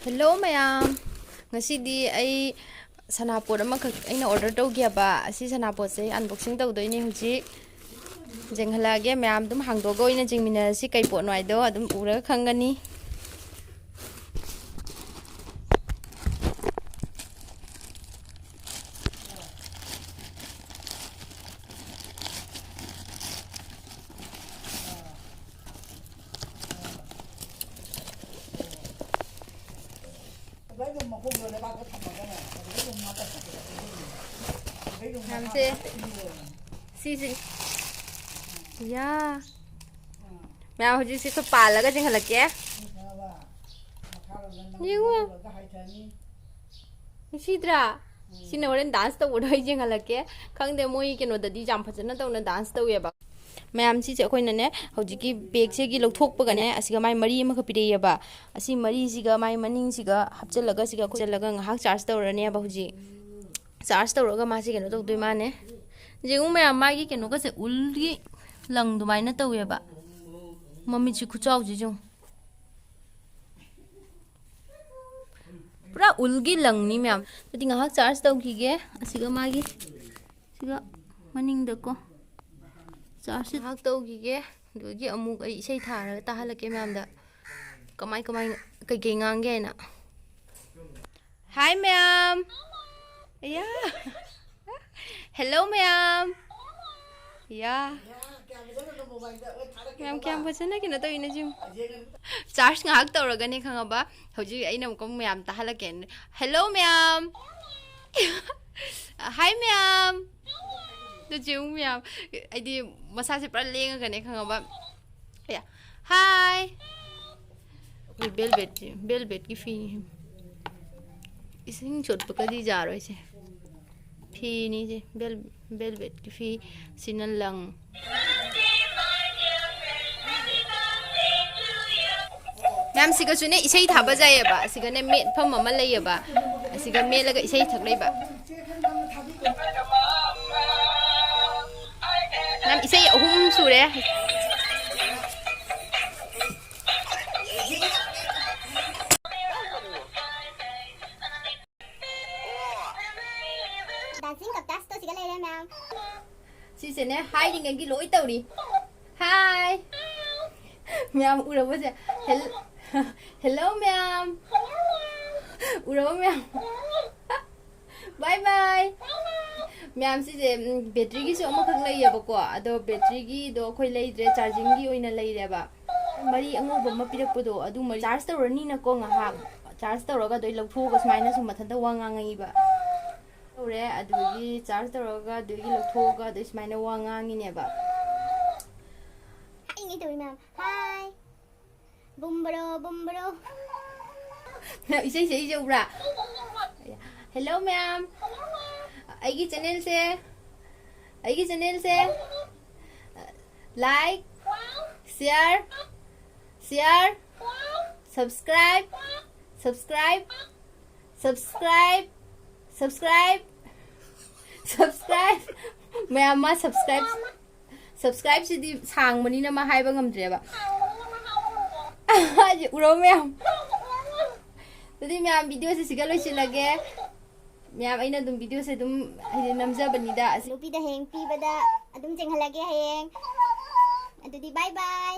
Hello mayam. Ngasidi ay sanapod amakak aina order tawgiaba asi sanapod se unboxing tawdoini hujik jenghalage mayam dum hangdogo ina jingmina si kai pot noido adum ura khangani. Namse si ya मैं हुजी से पाला का जिंग लगे ये हुआ इसीद्रा सिने वरन dance तो उड़ा ही जिंग लगे खंग दे मोई के नो ददी जाम फजना तो उन्हें डांस तो ये बा मैं आम सी कोई नने हुजी की बेग से की लोग थोक पगने असिगा माई मरी में कपिरे ये बा असी मरी सिगा माई मनिंग सिगा हफ्ते लगा सिगा कुछ लगा हाक चार्ज तो उड़ने अब हुजी चार्ज तो उड़गा मासी के नो तो दुई माने जिंगू मैं अम्मा की के नो का से उल्गी लंग दुमाई न तो ये बा मम्मी ची खुचाओ जी जो पूरा उल्गी लंगनी मैम तो तिंगा हाक चार्ज तो की गे असिगा मागी सिगा मनिंग दको चार्ज हाक तो की गे दोगी अमुक आई इसे थार ताहलके मैम दा कमाई कमाई कई कई ngange ना हाय मैम या हेलो मैम या मैम क्या बचना कि ना तो इन्हें gym charge ngahak tawragane khangaba hoji aina ko ma'am tahalake hello ma'am hi ma'am तो जिम मैम आइदी मसा से पूरा लेंगane khangaba या hi velvet की फी इसिंग छोट पकड़ी जा रही है फी नहीं जे velvet की फी सिनन लंग मैम सिगा सुने इसे थाबा जायबा सिगा ने मेट फम अमा लैयबा सिगा मेलगा इसे थकलैबा मैम इसे अहुम सुरे डांसिंग कक्टस तो सिगा ले मैम सिसे ने हाइडिंग की लोई तौरी हाय मैम उड़बो से हेलो मैम उड़बो मैम बाय बाय मैम सिसे बैटरी की सो अमखक लैयबको अदो बैटरी की दो खोई लैद्रे चार्जिंग की ओइना लैरेबा मरी अंगोब म पिरकपदो अदु मरी चार्ज तौरनी न को ngahak चार्ज तौरगा दoi लौथोगा समाइना सु मथन वा ngangiba तौरे अदुगी चार्ज तौरगा दुगी लौथोगा दoi समाइना वा ngangineba इंगी तो मैम हाय बुम्बरो इसे उड़ा हेलो मैम आइगी चैनल से लाइक शेयर सब्सक्राइब मैम मा सब्सक्राइब सिदी सांग मनी ना मा हाइबा ngamdreba उड़ो मैम तदी मैम वीडियो से सिगा लोइसिलगे मैम अइना दुम वीडियो से दुम हाइदे नमजबनिदा लुपी दा हेंग पीबदा अदुम जेंगहलगे हेंग अदुदी बाय बाय